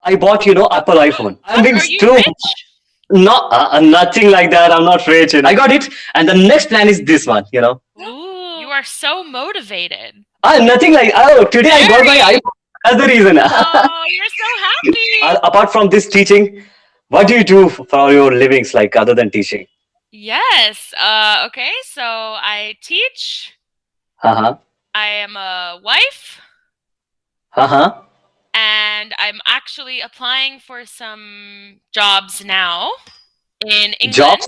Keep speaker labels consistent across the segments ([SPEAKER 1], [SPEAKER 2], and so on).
[SPEAKER 1] I bought, Apple iPhone. I'm
[SPEAKER 2] What?
[SPEAKER 1] being
[SPEAKER 2] Are you
[SPEAKER 1] too
[SPEAKER 2] rich?
[SPEAKER 1] not nothing like that. I'm not rich, and I got it. And the next plan is this one.
[SPEAKER 2] Ooh, you are so motivated.
[SPEAKER 1] Nothing like today I got my
[SPEAKER 2] Very.
[SPEAKER 1] iPhone. That's the reason.
[SPEAKER 2] Oh, you're so happy.
[SPEAKER 1] Apart from this teaching, what do you do for your livings, like other than teaching?
[SPEAKER 2] Yes. Okay. So I teach.
[SPEAKER 1] Uh huh.
[SPEAKER 2] I am a wife,
[SPEAKER 1] Uh huh.
[SPEAKER 2] and I'm actually applying for some jobs now in England.
[SPEAKER 1] Jobs.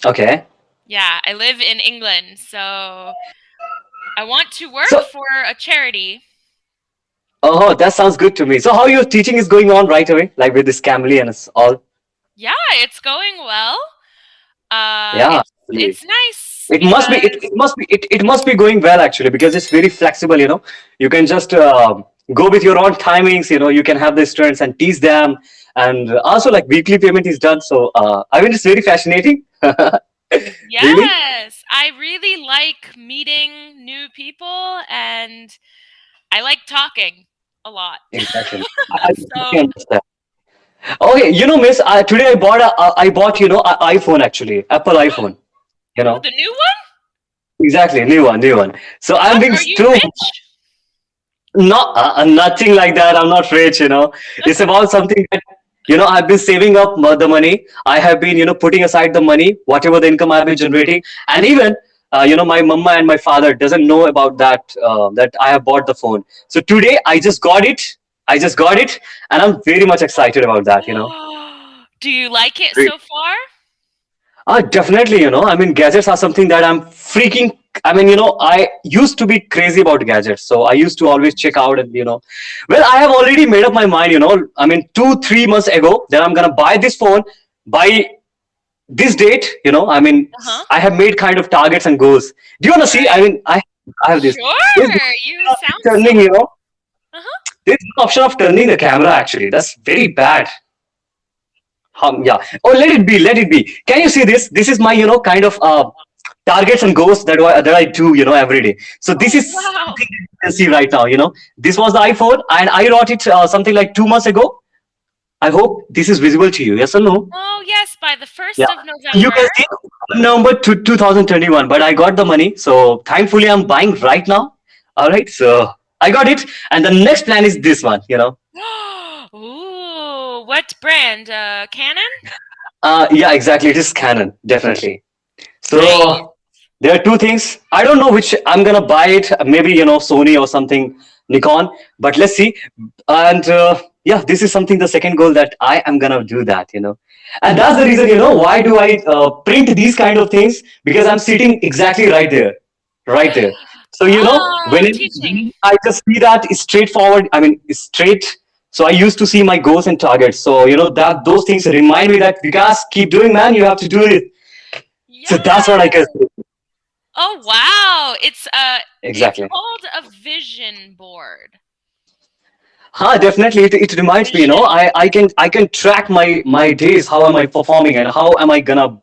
[SPEAKER 1] Okay.
[SPEAKER 2] Yeah, I live in England, so I want to work
[SPEAKER 1] So,
[SPEAKER 2] for a charity.
[SPEAKER 1] oh, that sounds good to me. So, how your teaching is going on right away, like with this Camly and all?
[SPEAKER 2] Yeah, it's going well.
[SPEAKER 1] Yeah. Actually.
[SPEAKER 2] It's nice
[SPEAKER 1] It must be. It
[SPEAKER 2] because
[SPEAKER 1] must be. It must be going well actually because it's very flexible. You can just go with your own timings. You can have the students and teach them, and also like weekly payment is done. So I mean, it's very fascinating. Really?
[SPEAKER 2] yes, I really like meeting new people and I like talking a lot.
[SPEAKER 1] Exactly. I totally
[SPEAKER 2] So,
[SPEAKER 1] understand. Okay, Miss, today I bought a iPhone actually, Apple iPhone. You
[SPEAKER 2] ooh,
[SPEAKER 1] know,
[SPEAKER 2] the new one?
[SPEAKER 1] exactly, new one. So I'm
[SPEAKER 2] What?
[SPEAKER 1] being
[SPEAKER 2] Are you
[SPEAKER 1] too
[SPEAKER 2] rich?
[SPEAKER 1] not nothing like that. I'm not rich. It's about something that I've been saving up the money. I have been putting aside the money, whatever the income I've been generating, and even my mama and my father doesn't know about that I have bought the phone. So today I just got it. And I'm very much excited about that.
[SPEAKER 2] Do you like it so far?
[SPEAKER 1] Definitely, I mean, gadgets are something that I'm freaking. I mean, I used to be crazy about gadgets. So I used to always check out and. Well, I have already made up my mind. I mean, 2, 3 months ago that I'm going to buy this phone by this date. I mean,
[SPEAKER 2] Uh-huh.
[SPEAKER 1] I have made kind of targets and goals. Do you want to see? I
[SPEAKER 2] Right.
[SPEAKER 1] mean, I have this. There's
[SPEAKER 2] Sure. You sound so.
[SPEAKER 1] turning.
[SPEAKER 2] Uh-huh.
[SPEAKER 1] There's an option of turning the camera actually. That's very bad. Yeah. Oh, let it be. Let it be. Can you see this? This is my, kind of targets and goals that I do, every day. So this
[SPEAKER 2] Oh,
[SPEAKER 1] is
[SPEAKER 2] wow.
[SPEAKER 1] something that you can see right now. This was the iPhone, and I wrote it something like 2 months ago. I hope this is visible to you. Yes or no?
[SPEAKER 2] Oh, yes, by the
[SPEAKER 1] Yeah.
[SPEAKER 2] 1st of
[SPEAKER 1] So you
[SPEAKER 2] November.
[SPEAKER 1] can see November 2021, but I got the money. So thankfully, I'm buying right now. All right. So I got it, and the next plan is this one.
[SPEAKER 2] Ooh, what brand? Canon?
[SPEAKER 1] Yeah, exactly. It is Canon, definitely.
[SPEAKER 2] Nice.
[SPEAKER 1] So there are two things. I don't know which I'm gonna buy it. Maybe Sony or something, Nikon. But let's see. And yeah, this is something. The second goal that I am gonna do that. And that's the reason. Why do I print these kind of things? Because I'm sitting exactly right there, right there. So
[SPEAKER 2] Oh,
[SPEAKER 1] when
[SPEAKER 2] teaching.
[SPEAKER 1] I just see that it's straightforward. I mean, it's straight. So I used to see my goals and targets. So that those things remind me that Vikas, keep doing, man. You have to do it.
[SPEAKER 2] Yeah.
[SPEAKER 1] So that's what I can say.
[SPEAKER 2] Oh, wow. It's
[SPEAKER 1] Exactly.
[SPEAKER 2] called a vision board.
[SPEAKER 1] Definitely. It reminds me,
[SPEAKER 2] Vision.
[SPEAKER 1] I can track my days. How am I performing and how am I gonna,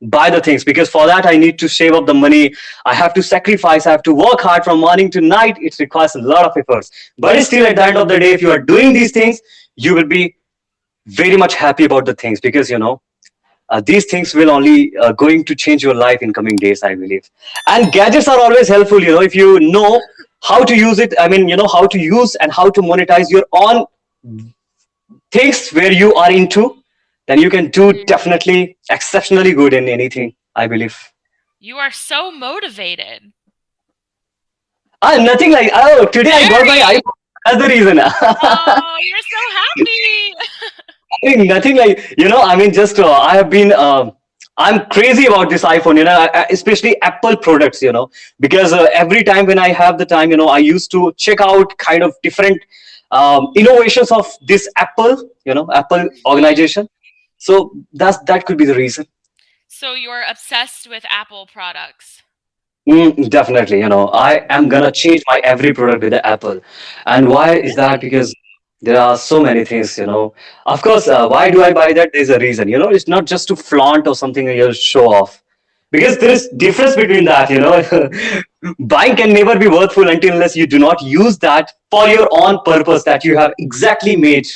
[SPEAKER 1] buy the things? Because for that I need to save up the money. I have to sacrifice. I have to work hard from morning to night. It requires a lot of efforts. But still, at the end of the day, if you are doing these things, you will be very much happy about the things because these things will only going to change your life in coming days, I believe. And gadgets are always helpful, if you know how to use it. I mean, how to use and how to monetize your own things where you are into, then you can do
[SPEAKER 2] Mm.
[SPEAKER 1] definitely exceptionally good in anything, I believe.
[SPEAKER 2] You are so motivated.
[SPEAKER 1] Nothing like, oh, today I got my
[SPEAKER 2] Very.
[SPEAKER 1] iPhone. That's the reason.
[SPEAKER 2] Oh, you're so happy.
[SPEAKER 1] I mean, nothing like, I mean, just I have been, I'm crazy about this iPhone, especially Apple products, because every time when I have the time, I used to check out kind of different innovations of this Apple
[SPEAKER 2] Mhm.
[SPEAKER 1] organization. So that could be the reason.
[SPEAKER 2] So you're obsessed with Apple products.
[SPEAKER 1] Definitely, I am gonna change my every product with the Apple. And why is that?
[SPEAKER 2] Really?
[SPEAKER 1] Because there are so many things. Of course, why do I buy that? There's a reason. It's not just to flaunt or something you show off. Because there is difference between that. Buying can never be worthful until unless you do not use that for your own purpose that you have exactly made.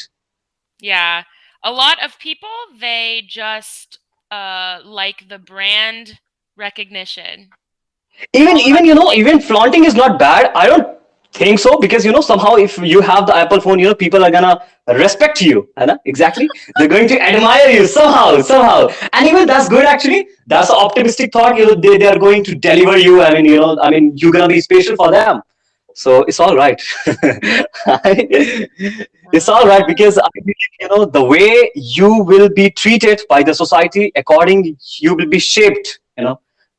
[SPEAKER 2] Yeah. A lot of people, they just like the brand recognition.
[SPEAKER 1] Even
[SPEAKER 2] All about
[SPEAKER 1] even
[SPEAKER 2] the name.
[SPEAKER 1] even flaunting is not bad. I don't think so, because somehow if you have the Apple phone, people are gonna respect you, है ना? Exactly, they're going to admire you somehow, and even that's good actually. That's an optimistic thought. They are going to deliver you. I mean you're gonna be special for them, so it's all right. It's all right,
[SPEAKER 2] Ah,
[SPEAKER 1] because I believe, the way you will be treated by the society, according you will be shaped,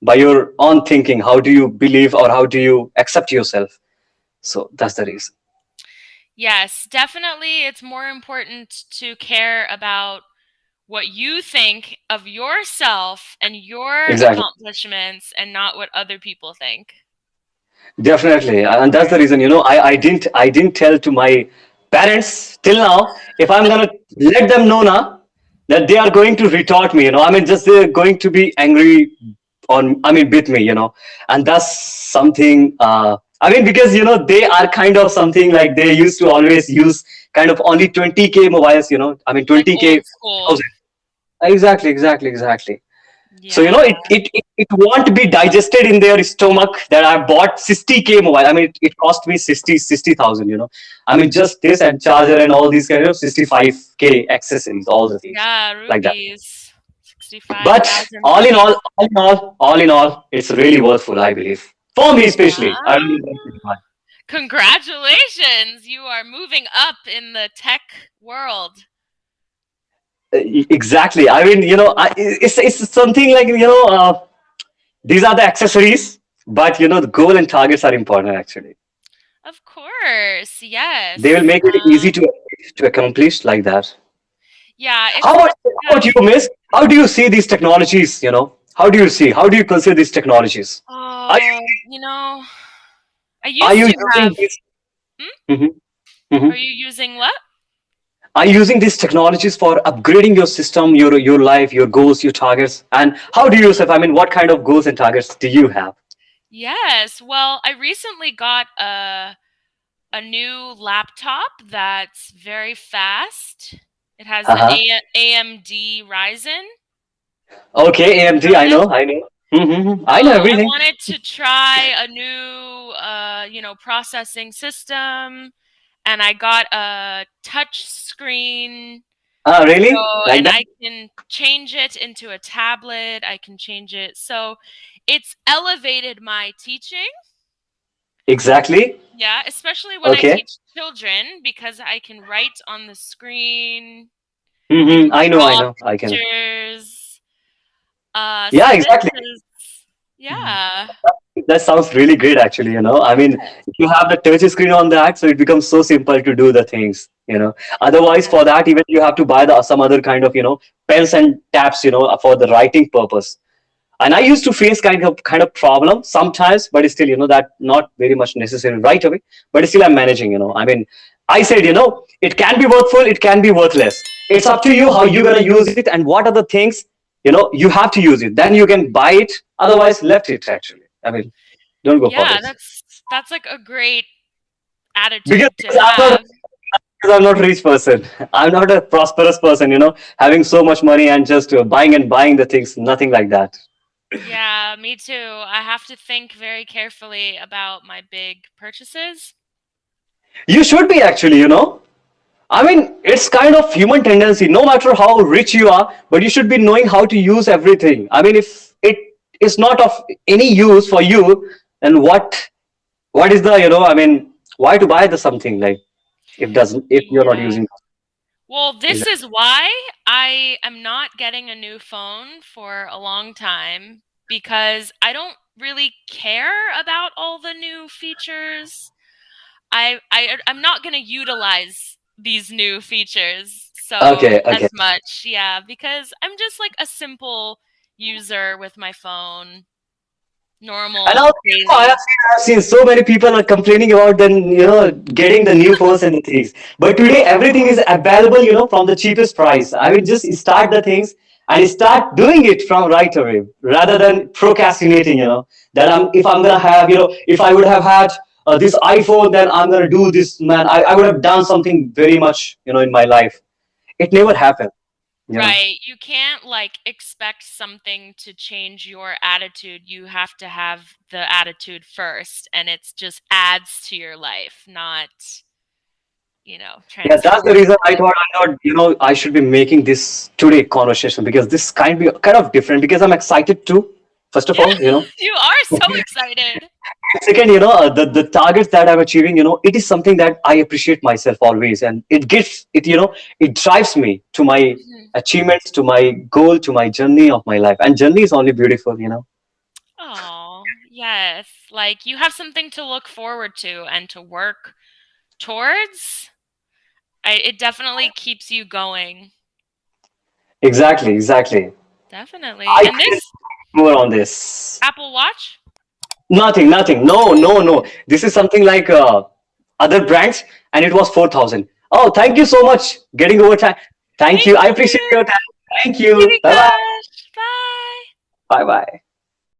[SPEAKER 1] by your own thinking. How do you believe, or how do you accept yourself? So that's the reason.
[SPEAKER 2] yes, definitely. It's more important to care about what you think of yourself and your
[SPEAKER 1] Exactly.
[SPEAKER 2] accomplishments and not what other people think.
[SPEAKER 1] Definitely, and that's the reason. I didn't tell to my parents till now. If I'm gonna let them know now, that they are going to retort me. Just they're going to be angry on. With me. And that's something. Because they are kind of something like they used to always use kind of only 20K mobiles.
[SPEAKER 2] Like
[SPEAKER 1] 20K.
[SPEAKER 2] old school.
[SPEAKER 1] Exactly. So
[SPEAKER 2] Yeah.
[SPEAKER 1] it won't be digested in their stomach that I bought 60K mobile. It cost me 60,000. Just this and charger and all these kind of 65K accessories, all the things
[SPEAKER 2] Yeah,
[SPEAKER 1] like that.
[SPEAKER 2] rupees.
[SPEAKER 1] But
[SPEAKER 2] 65,000 rupees.
[SPEAKER 1] all in all, it's really worthful, I believe. For me especially. I don't
[SPEAKER 2] Wow.
[SPEAKER 1] know.
[SPEAKER 2] Congratulations. You are moving up in the tech world.
[SPEAKER 1] Exactly. It's something like these are the accessories, but the goal and targets are important actually.
[SPEAKER 2] Of course.
[SPEAKER 1] They will
[SPEAKER 2] Yes.
[SPEAKER 1] make it easy to accomplish like that.
[SPEAKER 2] Yeah,
[SPEAKER 1] How
[SPEAKER 2] it's
[SPEAKER 1] about
[SPEAKER 2] nice to
[SPEAKER 1] how about
[SPEAKER 2] have.
[SPEAKER 1] you, Miss? How do you see these technologies? How do you see? How do you consider these technologies? Are
[SPEAKER 2] Oh, I
[SPEAKER 1] are
[SPEAKER 2] used
[SPEAKER 1] you
[SPEAKER 2] to
[SPEAKER 1] using
[SPEAKER 2] have.
[SPEAKER 1] these?
[SPEAKER 2] Hmm?
[SPEAKER 1] Mhm, mhm.
[SPEAKER 2] Are you using what?
[SPEAKER 1] Are you using these technologies for upgrading your system, your life, your goals, your targets? And how do you yourself? What kind of goals and targets do you have?
[SPEAKER 2] Yes. Well, I recently got a new laptop that's very fast. It has the
[SPEAKER 1] Uh-huh.
[SPEAKER 2] AMD Ryzen
[SPEAKER 1] Okay, AMD, I
[SPEAKER 2] processor.
[SPEAKER 1] know, I know.
[SPEAKER 2] So
[SPEAKER 1] I know
[SPEAKER 2] I
[SPEAKER 1] everything.
[SPEAKER 2] wanted to try a new, processing system, and I got a touch screen.
[SPEAKER 1] Ah, really?
[SPEAKER 2] So,
[SPEAKER 1] Like
[SPEAKER 2] and
[SPEAKER 1] that?
[SPEAKER 2] I can change it into a tablet. I can change it. So, it's elevated my teaching.
[SPEAKER 1] Exactly.
[SPEAKER 2] Yeah, especially when I
[SPEAKER 1] Okay.
[SPEAKER 2] teach children because I can write on the screen. I can
[SPEAKER 1] I
[SPEAKER 2] draw
[SPEAKER 1] know. I can.
[SPEAKER 2] pictures.
[SPEAKER 1] Yeah,
[SPEAKER 2] So this
[SPEAKER 1] exactly.
[SPEAKER 2] is, yeah.
[SPEAKER 1] That sounds really great, actually. You have the touch screen on that, so it becomes so simple to do the things. Otherwise, for that, even you have to buy some other kind of pens and tabs, for the writing purpose. And I used to face kind of problem sometimes, but still, that not very much necessary right away. But still, I'm managing. I said, it can be worthful, it can be worthless. It's up to you how you're gonna use it and what are the things you have to use it. Then you can buy it. Otherwise, left it actually. Don't go for
[SPEAKER 2] Yeah,
[SPEAKER 1] this.
[SPEAKER 2] that's like a great
[SPEAKER 1] Because,
[SPEAKER 2] attitude to
[SPEAKER 1] because I'm not
[SPEAKER 2] have.
[SPEAKER 1] because I'm not a rich person. I'm not a prosperous person. Having so much money and just buying and buying the things. Nothing like that.
[SPEAKER 2] Yeah, me too. I have to think very carefully about my big purchases.
[SPEAKER 1] You should be actually. It's kind of human tendency. No matter how rich you are, but you should be knowing how to use everything. If it is not of any use for you, then what is the why to buy the something like if you're not
[SPEAKER 2] Yeah.
[SPEAKER 1] using
[SPEAKER 2] Well,
[SPEAKER 1] it?
[SPEAKER 2] this is why I am not getting a new phone for a long time because I don't really care about all the new features. I'm not going to utilize these new features so
[SPEAKER 1] Okay, okay.
[SPEAKER 2] as much, yeah, because I'm just like a simple user with my phone,
[SPEAKER 1] And also,
[SPEAKER 2] normal,
[SPEAKER 1] I
[SPEAKER 2] daily.
[SPEAKER 1] have seen so many people are complaining about then getting the new phones and the things. But today everything is available, from the cheapest price. Just start the things, and start doing it from right away rather than procrastinating. That if I'm gonna have, if I would have had this iPhone, then I'm gonna do this, man. I would have done something very much, in my life. It never happened. you know
[SPEAKER 2] Right. You can't like expect something to change your attitude. You have to have the attitude first, and it's just adds to your life, not,
[SPEAKER 1] Yeah, that's the
[SPEAKER 2] transform
[SPEAKER 1] reason I
[SPEAKER 2] it.
[SPEAKER 1] thought I should be making this today conversation, because this kind of different, because I'm excited too. First of
[SPEAKER 2] Yeah,
[SPEAKER 1] all,
[SPEAKER 2] you are so excited.
[SPEAKER 1] second, the targets that I'm achieving, it is something that I appreciate myself always, and it drives me to my
[SPEAKER 2] Mhm.
[SPEAKER 1] achievements, to my goal, to my journey of my life, and journey is only beautiful.
[SPEAKER 2] Oh, yes. Like you have something to look forward to and to work towards. It definitely keeps you going.
[SPEAKER 1] Exactly, exactly.
[SPEAKER 2] Definitely.
[SPEAKER 1] I
[SPEAKER 2] And
[SPEAKER 1] couldn't
[SPEAKER 2] this
[SPEAKER 1] more on this.
[SPEAKER 2] Apple Watch?
[SPEAKER 1] Nothing, nothing. No, no, no. This is something like other brands, and it was 4,000. Oh, thank you so much. Getting over time. Thank
[SPEAKER 2] Thank
[SPEAKER 1] you. I appreciate
[SPEAKER 2] you.
[SPEAKER 1] your time. Thank you. Bye bye.
[SPEAKER 2] Kirikash. Bye.
[SPEAKER 1] Bye bye.